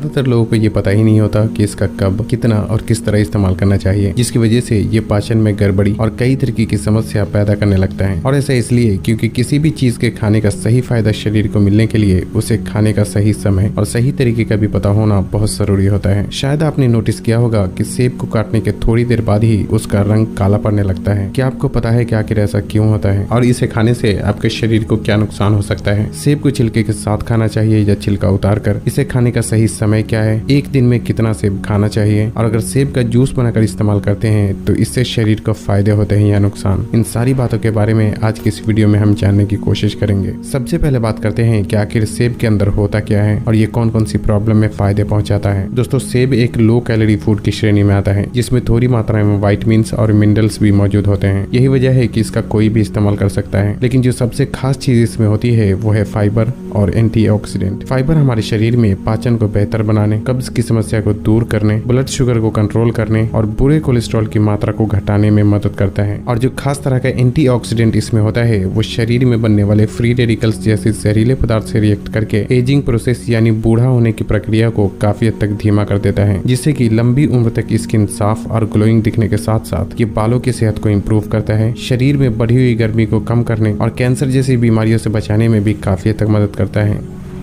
ज्यादातर लोगों को ये पता ही नहीं होता कि इसका कब, कितना और किस तरह इस्तेमाल करना चाहिए, जिसकी वजह से ये पाचन में गड़बड़ी और कई तरीके की समस्या पैदा करने लगता है। और ऐसा इसलिए क्योंकि किसी भी चीज के खाने का सही फायदा शरीर को मिलने के लिए उसे खाने का सही समय और सही तरीके का भी पता होना बहुत जरूरी होता है। शायद आपने नोटिस किया होगा कि सेब को काटने के थोड़ी देर बाद ही उसका रंग काला पड़ने लगता है। क्या आपको पता है कि आखिर ऐसा क्यों होता है और इसे खाने से आपके शरीर को क्या नुकसान हो सकता है? सेब को छिलके के साथ खाना चाहिए या छिलका उतार कर? इसे खाने का सही समय क्या है? एक दिन में कितना सेब खाना चाहिए? और अगर सेब का जूस बनाकर इस्तेमाल करते हैं तो इससे शरीर को फायदे होते हैं या नुकसान? इन सारी बातों के बारे में आज की इस वीडियो में हम जानने की कोशिश करेंगे। सबसे पहले बात करते हैं कि आखिर सेब के अंदर होता क्या है और ये कौन कौन सी प्रॉब्लम में फायदे पहुंचाता है। दोस्तों, सेब एक लो कैलोरी फूड की श्रेणी में आता है जिसमें थोड़ी मात्रा में विटामिन्स और मिनरल्स भी मौजूद होते हैं। यही वजह है कि इसका कोई भी इस्तेमाल कर सकता है। लेकिन जो सबसे खास चीज इसमें होती है वो है फाइबर और एंटीऑक्सीडेंट। फाइबर हमारे शरीर में पाचन को बेहतर बनाने, कब्ज की समस्या को दूर करने, ब्लड शुगर को कंट्रोल करने और बुरे कोलेस्ट्रॉल की मात्रा को घटाने में मदद करता है। और जो खास तरह का एंटीऑक्सीडेंट इसमें होता है वो शरीर में बनने वाले फ्री रेडिकल्स जैसे जहरीले पदार्थ से रिएक्ट करके एजिंग प्रोसेस यानी बूढ़ा होने की प्रक्रिया को काफी हद तक धीमा कर देता है, जिससे कि लंबी उम्र तक स्किन साफ और ग्लोइंग दिखने के साथ साथ ये बालों की सेहत को इम्प्रूव करता है, शरीर में बढ़ी हुई गर्मी को कम करने और कैंसर जैसी बीमारियों से बचाने में भी काफी हद तक मदद करता है।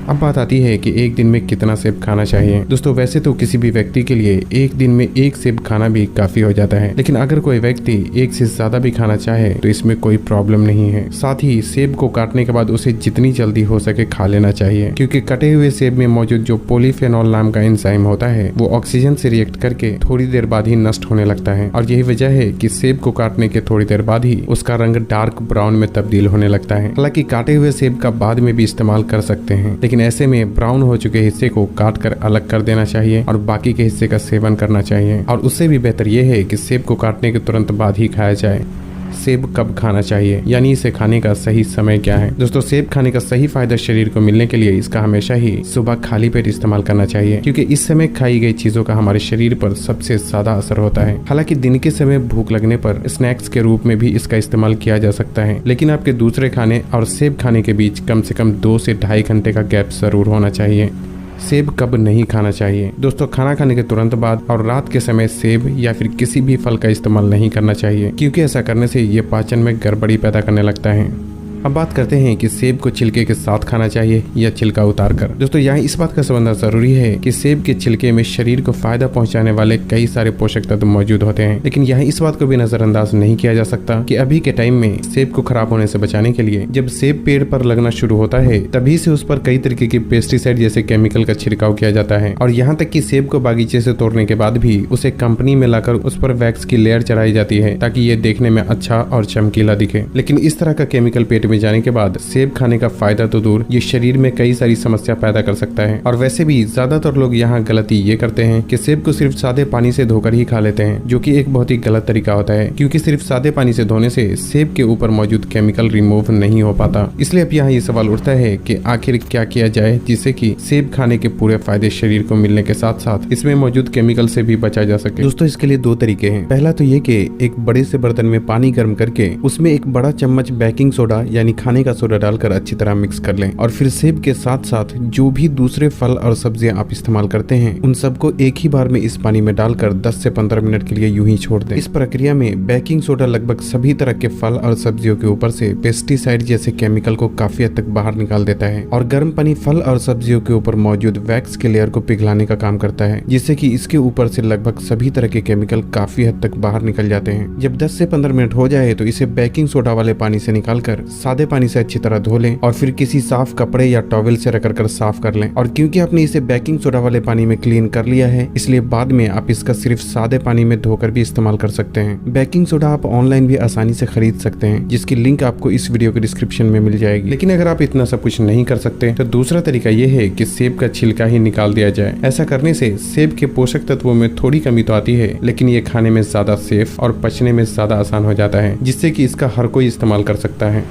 अब बात आती है कि एक दिन में कितना सेब खाना चाहिए। दोस्तों, वैसे तो किसी भी व्यक्ति के लिए एक दिन में एक सेब खाना भी काफी हो जाता है, लेकिन अगर कोई व्यक्ति एक से ज्यादा भी खाना चाहे तो इसमें कोई प्रॉब्लम नहीं है। साथ ही सेब को काटने के बाद उसे जितनी जल्दी हो सके खा लेना चाहिए, क्योंकि कटे हुए सेब में मौजूद जो पॉलीफेनॉल नाम का एंजाइम होता है वो ऑक्सीजन से रिएक्ट करके थोड़ी देर बाद ही नष्ट होने लगता है। और यही वजह है कि सेब को काटने के थोड़ी देर बाद ही उसका रंग डार्क ब्राउन में तब्दील होने लगता है। हालांकि काटे हुए सेब का बाद में भी इस्तेमाल कर सकते हैं, लेकिन ऐसे में ब्राउन हो चुके हिस्से को काट कर अलग कर देना चाहिए और बाकी के हिस्से का सेवन करना चाहिए। और उससे भी बेहतर यह है कि सेब को काटने के तुरंत बाद ही खाया जाए। सेब कब खाना चाहिए, यानी इसे खाने का सही समय क्या है? दोस्तों, सेब खाने का सही फायदा शरीर को मिलने के लिए इसका हमेशा ही सुबह खाली पेट इस्तेमाल करना चाहिए, क्योंकि इस समय खाई गई चीजों का हमारे शरीर पर सबसे ज्यादा असर होता है। हालांकि दिन के समय भूख लगने पर स्नैक्स के रूप में भी इसका इस्तेमाल किया जा सकता है, लेकिन आपके दूसरे खाने और सेब खाने के बीच कम से कम 2 से ढाई घंटे का गैप जरूर होना चाहिए। सेब कब नहीं खाना चाहिए? दोस्तों, खाना खाने के तुरंत बाद और रात के समय सेब या फिर किसी भी फल का इस्तेमाल नहीं करना चाहिए, क्योंकि ऐसा करने से ये पाचन में गड़बड़ी पैदा करने लगता है। अब बात करते हैं कि सेब को छिलके के साथ खाना चाहिए या छिलका उतार कर। दोस्तों, यहाँ इस बात का समझना जरूरी है कि सेब के छिलके में शरीर को फायदा पहुंचाने वाले कई सारे पोषक तत्व मौजूद होते हैं, लेकिन यहाँ इस बात को भी नजरअंदाज नहीं किया जा सकता कि अभी के टाइम में सेब को खराब होने से बचाने के लिए जब सेब पेड़ पर लगना शुरू होता है तभी से उस पर कई तरीके के पेस्टिसाइड जैसे केमिकल का छिड़काव किया जाता है। और यहाँ तक कि सेब को बागीचे से तोड़ने के बाद भी उसे कंपनी में लाकर उस पर वैक्स की लेयर चढ़ाई जाती है ताकि ये देखने में अच्छा और चमकीला दिखे। लेकिन इस तरह का केमिकल पेट में जाने के बाद सेब खाने का फायदा तो दूर, ये शरीर में कई सारी समस्या पैदा कर सकता है। और वैसे भी ज्यादातर लोग यहाँ गलती ये करते हैं कि सेब को सिर्फ सादे पानी से धोकर ही खा लेते हैं, जो कि एक बहुत ही गलत तरीका होता है, क्योंकि सिर्फ सादे पानी से धोने से सेब के ऊपर मौजूद केमिकल रिमूव नहीं हो पाता। इसलिए अब यहाँ ये सवाल उठता है कि आखिर क्या किया जाए जिससे कि सेब खाने के पूरे फायदे शरीर को मिलने के साथ साथ इसमें मौजूद केमिकल से भी बचा जा सके। दोस्तों, इसके लिए 2 तरीके हैं। पहला तो ये कि एक बड़े से बर्तन में पानी गर्म करके उसमें एक बड़ा चम्मच बेकिंग सोडा यानी खाने का सोडा डालकर अच्छी तरह मिक्स कर लें और फिर सेब के साथ साथ जो भी दूसरे फल और सब्जियां आप इस्तेमाल करते हैं उन सबको एक ही बार में इस पानी में डालकर 10 से 15 मिनट के लिए यूं ही छोड़ दें। इस प्रक्रिया में बेकिंग सोडा लगभग सभी तरह के फल और सब्जियों के ऊपर से पेस्टिसाइड जैसे केमिकल को काफी हद तक बाहर निकाल देता है और गर्म पानी फल और सब्जियों के ऊपर मौजूद वैक्स के लेयर को पिघलाने का काम करता है, जिससे कि इसके ऊपर से लगभग सभी तरह के केमिकल काफी हद तक बाहर निकल जाते हैं। जब 10 से 15 मिनट हो जाए तो इसे बेकिंग सोडा वाले पानी से निकालकर सादे पानी से अच्छी तरह धो लें और फिर किसी साफ कपड़े या टॉवेल से रगड़कर साफ कर लें। और क्योंकि आपने इसे बेकिंग सोडा वाले पानी में क्लीन कर लिया है, इसलिए बाद में आप इसका सिर्फ सादे पानी में धोकर भी इस्तेमाल कर सकते हैं। बेकिंग सोडा आप ऑनलाइन भी आसानी से खरीद सकते हैं, जिसकी लिंक आपको इस वीडियो के डिस्क्रिप्शन में मिल जाएगी। लेकिन अगर आप इतना सब कुछ नहीं कर सकते तो दूसरा तरीका यह है कि सेब का छिलका ही निकाल दिया जाए। ऐसा करने से सेब के पोषक तत्वों में थोड़ी कमी तो आती है, लेकिन ये खाने में ज्यादा सेफ और पचने में ज्यादा आसान हो जाता है, जिससे कि इसका हर कोई इस्तेमाल कर सकता है।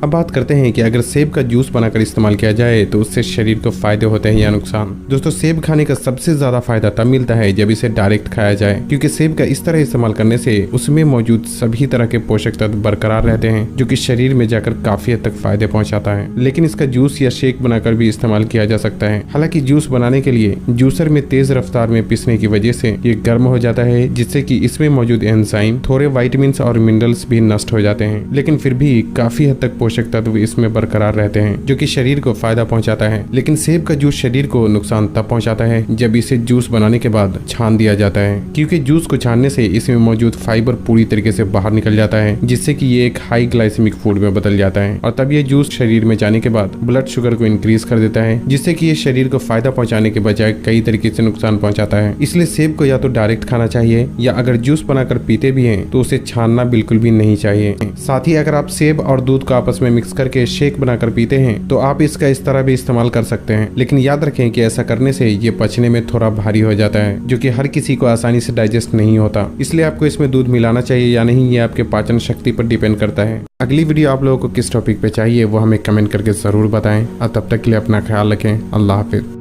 अब बात करते हैं कि अगर सेब का जूस बनाकर इस्तेमाल किया जाए तो उससे शरीर को फायदे होते हैं या नुकसान। दोस्तों, सेब खाने का सबसे ज्यादा फायदा तब मिलता है जब इसे डायरेक्ट खाया जाए, क्योंकि सेब का इस तरह इस्तेमाल करने से उसमें मौजूद सभी तरह के पोषक तत्व बरकरार रहते हैं, जो कि शरीर में जाकर काफी हद तक फायदे पहुंचाता है। लेकिन इसका जूस या शेक बनाकर भी इस्तेमाल किया जा सकता है। हालांकि जूस बनाने के लिए जूसर में तेज रफ्तार में पीसने की वजह से ये गर्म हो जाता है, जिससे कि इसमें मौजूद एंजाइम, थोड़े विटामिन और मिनरल्स भी नष्ट हो जाते हैं। लेकिन फिर भी काफी हद तक पोषक तत्व इसमें बरकरार रहते हैं, जो कि शरीर को फायदा पहुंचाता है। लेकिन सेब का जूस शरीर को नुकसान तब पहुंचाता है जब इसे जूस बनाने के बाद छान दिया जाता है, क्योंकि जूस को छानने से इसमें मौजूद फाइबर पूरी तरीके से बाहर निकल जाता है, जिससे कि ये एक हाई ग्लाइसेमिक फूड में बदल जाता है। और तब ये जूस शरीर में जाने के बाद ब्लड शुगर को इंक्रीज कर देता है, जिससे कि ये शरीर को फायदा पहुंचाने के बजाय कई तरीके से नुकसान पहुंचाता है। इसलिए सेब को या तो डायरेक्ट खाना चाहिए, या अगर जूस बनाकर पीते भी हैं तो उसे छानना बिल्कुल भी नहीं चाहिए। साथ ही अगर आप सेब और दूध को आपस में मिक्स करके शेक बनाकर पीते हैं तो आप इसका इस तरह भी इस्तेमाल कर सकते हैं। लेकिन याद रखें कि ऐसा करने से ये पचने में थोड़ा भारी हो जाता है, जो कि हर किसी को आसानी से डाइजेस्ट नहीं होता। इसलिए आपको इसमें दूध मिलाना चाहिए या नहीं, ये आपके पाचन शक्ति पर डिपेंड करता है। अगली वीडियो आप लोगों को किस टॉपिक पे चाहिए वो हमें कमेंट करके जरूर बताएं, और तब तक के लिए अपना ख्याल रखें। अल्लाह हाफिज।